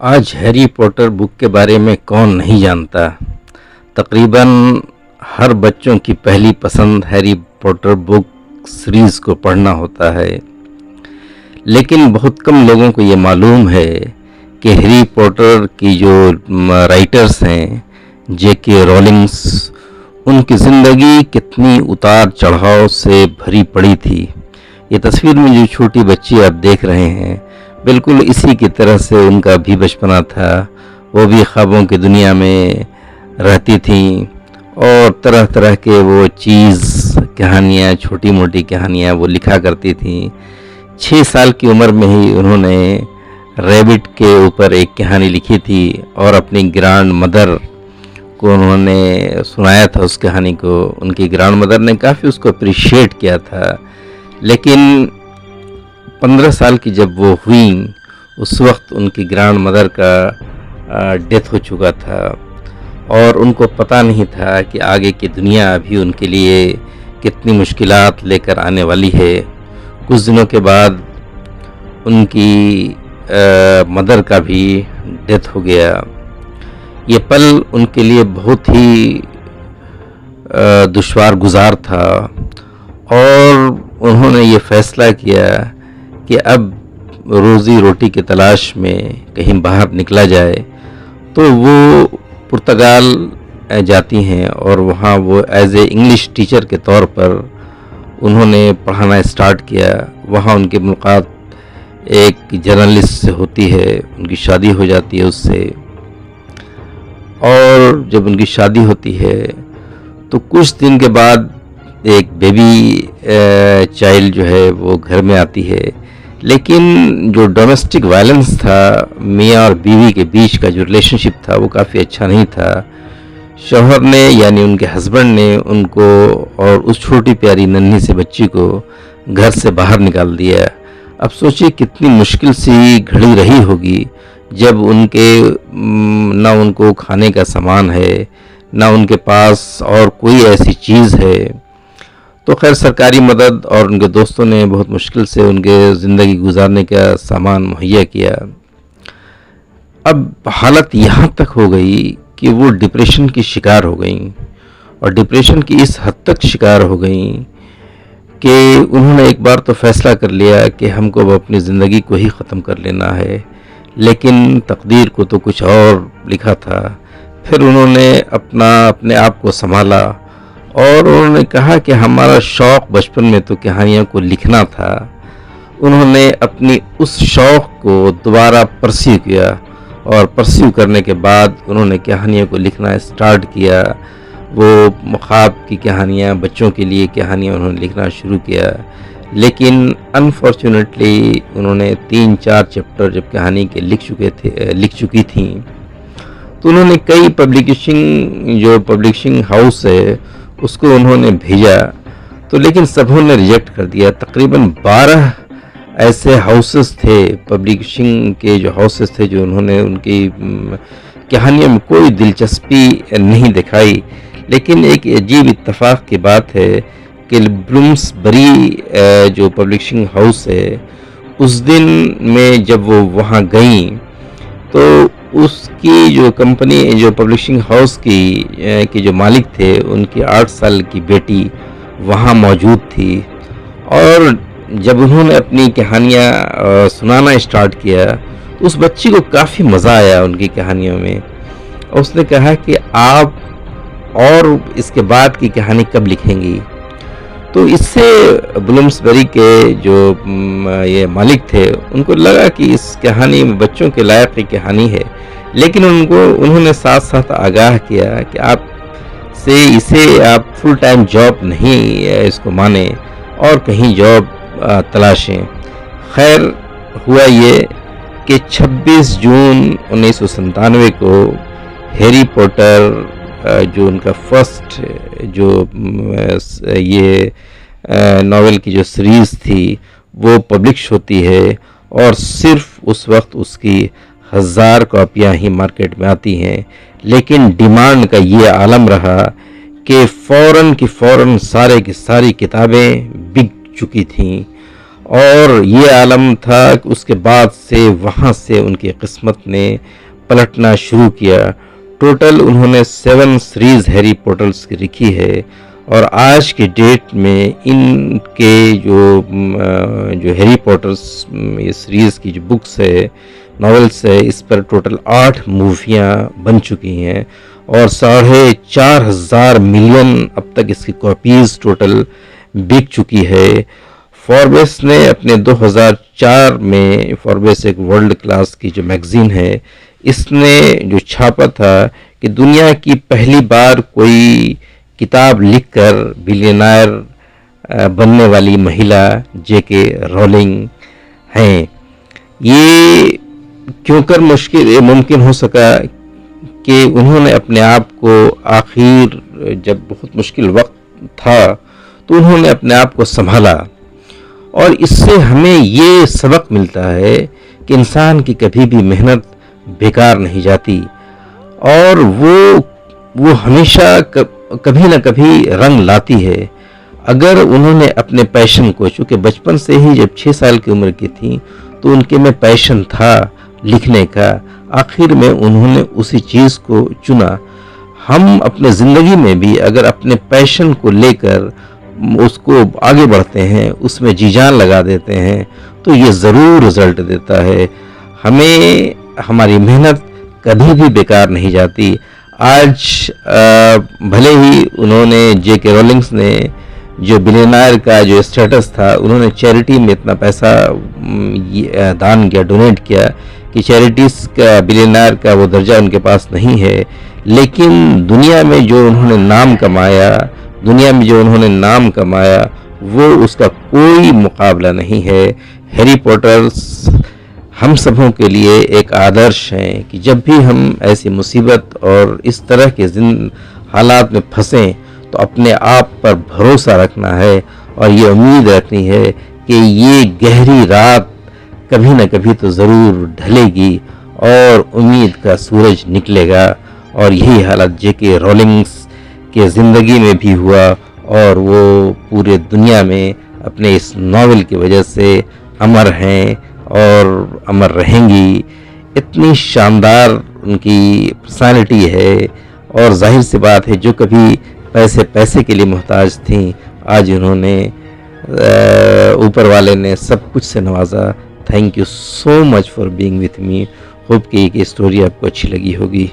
آج Harry Potter بک کے بارے میں کون نہیں جانتا۔ تقریباً ہر بچوں کی پہلی پسند ہیری پوٹر بک سیریز کو پڑھنا ہوتا ہے، لیکن بہت کم لوگوں کو یہ معلوم ہے کہ ہیری پوٹر کی جو رائٹرز ہیں جے کے رولنگز، ان کی زندگی کتنی اتار چڑھاؤ سے بھری پڑی تھی۔ یہ تصویر میں جو چھوٹی بچی آپ دیکھ رہے ہیں، بالکل اسی کی طرح سے ان کا بھی بچپنا تھا۔ وہ بھی خوابوں کی دنیا میں رہتی تھیں اور طرح طرح کے وہ کہانیاں، چھوٹی موٹی کہانیاں وہ لکھا کرتی تھیں۔ 6 سال کی عمر میں ہی انہوں نے ریبٹ کے اوپر ایک کہانی لکھی تھی اور اپنی گرانڈ مدر کو انہوں نے سنایا تھا اس کہانی کو۔ ان کی گرانڈ مدر نے کافی اس کو اپریشیٹ کیا تھا، لیکن 15 سال کی جب وہ ہوئیں، اس وقت ان کی گرانڈ مدر کا ڈیتھ ہو چکا تھا اور ان کو پتہ نہیں تھا کہ آگے کی دنیا بھی ان کے لیے کتنی مشکلات لے کر آنے والی ہے۔ کچھ دنوں کے بعد ان کی مدر کا بھی ڈیتھ ہو گیا۔ یہ پل ان کے لیے بہت ہی دشوار گزار تھا اور انہوں نے یہ فیصلہ کیا کہ اب روزی روٹی کی تلاش میں کہیں باہر نکلا جائے، تو وہ پرتگال جاتی ہیں اور وہاں وہ ایز اے انگلش ٹیچر کے طور پر انہوں نے پڑھانا اسٹارٹ کیا۔ وہاں ان کی ملاقات ایک جرنلسٹ سے ہوتی ہے، ان کی شادی ہو جاتی ہے اس سے، اور جب ان کی شادی ہوتی ہے تو کچھ دن کے بعد ایک بیبی چائلڈ جو ہے وہ گھر میں آتی ہے، لیکن جو ڈومیسٹک وائلنس تھا میاں اور بیوی کے بیچ کا جو ریلیشن شپ تھا وہ کافی اچھا نہیں تھا۔ شوہر نے یعنی ان کے ہسبینڈ نے ان کو اور اس چھوٹی پیاری ننھی سے بچی کو گھر سے باہر نکال دیا۔ اب سوچئے کتنی مشکل سی گھڑی رہی ہوگی جب نہ ان کو کھانے کا سامان ہے، نہ ان کے پاس اور کوئی ایسی چیز ہے۔ تو خیر سرکاری مدد اور ان کے دوستوں نے بہت مشکل سے ان کے زندگی گزارنے کا سامان مہیا کیا۔ اب حالت یہاں تک ہو گئی کہ وہ ڈپریشن کی شکار ہو گئیں، اور ڈپریشن کی اس حد تک شکار ہو گئیں کہ انہوں نے ایک بار تو فیصلہ کر لیا کہ ہم کو اب اپنی زندگی کو ہی ختم کر لینا ہے، لیکن تقدیر کو تو کچھ اور لکھا تھا۔ پھر انہوں نے اپنے آپ کو سنبھالا اور انہوں نے کہا کہ ہمارا شوق بچپن میں تو کہانیوں کو لکھنا تھا۔ انہوں نے اپنی اس شوق کو دوبارہ پرسیو کیا اور پرسیو کرنے کے بعد انہوں نے کہانیوں کو لکھنا اسٹارٹ کیا۔ وہ خواب کی کہانیاں، بچوں کے لیے کہانیاں انہوں نے لکھنا شروع کیا، لیکن انفارچونیٹلی انہوں نے 3-4 چیپٹر جب کہانی کے لکھ چکی تھیں تو انہوں نے کئی پبلشنگ ہاؤس ہے اس کو انہوں نے بھیجا، تو لیکن سبوں نے ریجیکٹ کر دیا۔ تقریباً 12 ایسے ہاؤسز تھے، پبلشنگ کے جو ہاؤسز تھے، جو انہوں نے ان کی کہانیوں میں کوئی دلچسپی نہیں دکھائی۔ لیکن ایک عجیب اتفاق کی بات ہے کہ بلومسبری جو پبلشنگ ہاؤس ہے، اس دن میں جب وہ وہاں گئیں تو اس کی جو کمپنی، جو پبلشنگ ہاؤس کی جو مالک تھے، ان کی 8 سال کی بیٹی وہاں موجود تھی، اور جب انہوں نے اپنی کہانیاں سنانا اسٹارٹ کیا تو اس بچی کو کافی مزہ آیا ان کی کہانیوں میں، اور اس نے کہا کہ آپ اور اس کے بعد کی کہانی کب لکھیں گی؟ تو اس سے بلومسبری کے جو یہ مالک تھے ان کو لگا کہ اس کہانی میں بچوں کے لائق کی کہانی ہے، لیکن انہوں نے ساتھ ساتھ آگاہ کیا کہ اسے آپ فل ٹائم جاب نہیں اس کو مانیں اور کہیں جاب تلاشیں۔ خیر ہوا یہ کہ 26 جون 1997 کو ہیری پوٹر جو ان کا فرسٹ جو یہ ناول کی جو سیریز تھی وہ پبلش ہوتی ہے، اور صرف اس وقت اس کی 1000 کاپیاں ہی مارکیٹ میں آتی ہیں، لیکن ڈیمانڈ کا یہ عالم رہا کہ فوراً کی فوراً ساری کتابیں بک چکی تھیں، اور یہ عالم تھا کہ اس کے بعد سے وہاں سے ان کی قسمت نے پلٹنا شروع کیا. ٹوٹل انہوں نے 7 سیریز ہیری پوٹرز کی لکھی ہے، اور آج کی ڈیٹ میں ان کے جو ہیری پوٹرز یہ سیریز کی جو بکس ہے، ناولس ہے، اس پر ٹوٹل 8 موویاں بن چکی ہیں، اور 4.5 ملین اب تک اس کی کاپیز ٹوٹل بک چکی ہے. فوربس نے اپنے 2004 میں، فوربس ایک ورلڈ کلاس کی جو میگزین ہے، اس نے جو چھاپا تھا کہ دنیا کی پہلی بار کوئی کتاب لکھ کر بلینائر بننے والی مہیلا جے کے رولنگ ہیں. یہ کیوں کر ممکن ہو سکا کہ انہوں نے اپنے آپ کو آخر جب بہت مشکل وقت تھا تو انہوں نے اپنے آپ کو سنبھالا، اور اس سے ہمیں یہ سبق ملتا ہے کہ انسان کی کبھی بھی محنت بیکار نہیں جاتی، اور وہ ہمیشہ کبھی نہ کبھی رنگ لاتی ہے. اگر انہوں نے اپنے پیشن کو، چونکہ بچپن سے ہی جب 6 سال کی عمر کی تھی تو ان کے میں پیشن تھا لکھنے کا، آخر میں انہوں نے اسی چیز کو چنا. ہم اپنے زندگی میں بھی اگر اپنے پیشن کو لے کر اس کو آگے بڑھتے ہیں، اس میں جی جان لگا دیتے ہیں، تو یہ ضرور رزلٹ دیتا ہے. ہمیں ہماری محنت کبھی بھی بیکار نہیں جاتی. آج بھلے ہی انہوں نے جے کے رولنگس نے جو بلینائر کا جو اسٹیٹس تھا، انہوں نے چیریٹی میں اتنا پیسہ دان کیا، ڈونیٹ کیا کہ چیریٹیز کا بلینائر کا وہ درجہ ان کے پاس نہیں ہے، لیکن دنیا میں جو انہوں نے نام کمایا وہ اس کا کوئی مقابلہ نہیں ہے. ہیری پوٹرز ہم سبوں کے لیے ایک آدرش ہیں کہ جب بھی ہم ایسی مصیبت اور اس طرح کے حالات میں پھنسیں تو اپنے آپ پر بھروسہ رکھنا ہے، اور یہ امید رکھنی ہے کہ یہ گہری رات کبھی نہ کبھی تو ضرور ڈھلے گی اور امید کا سورج نکلے گا. اور یہی حالت جے کے رولنگس کے زندگی میں بھی ہوا، اور وہ پورے دنیا میں اپنے اس ناول کی وجہ سے امر ہیں اور امر رہیں گی. اتنی شاندار ان کی پرسنالٹی ہے، اور ظاہر سی بات ہے جو کبھی پیسے کے لیے محتاج تھیں، آج انہوں نے اوپر والے نے سب کچھ سے نوازا. Thank you so much for being with me. Hope کہ یہ اسٹوری آپ کو اچھی لگی ہوگی.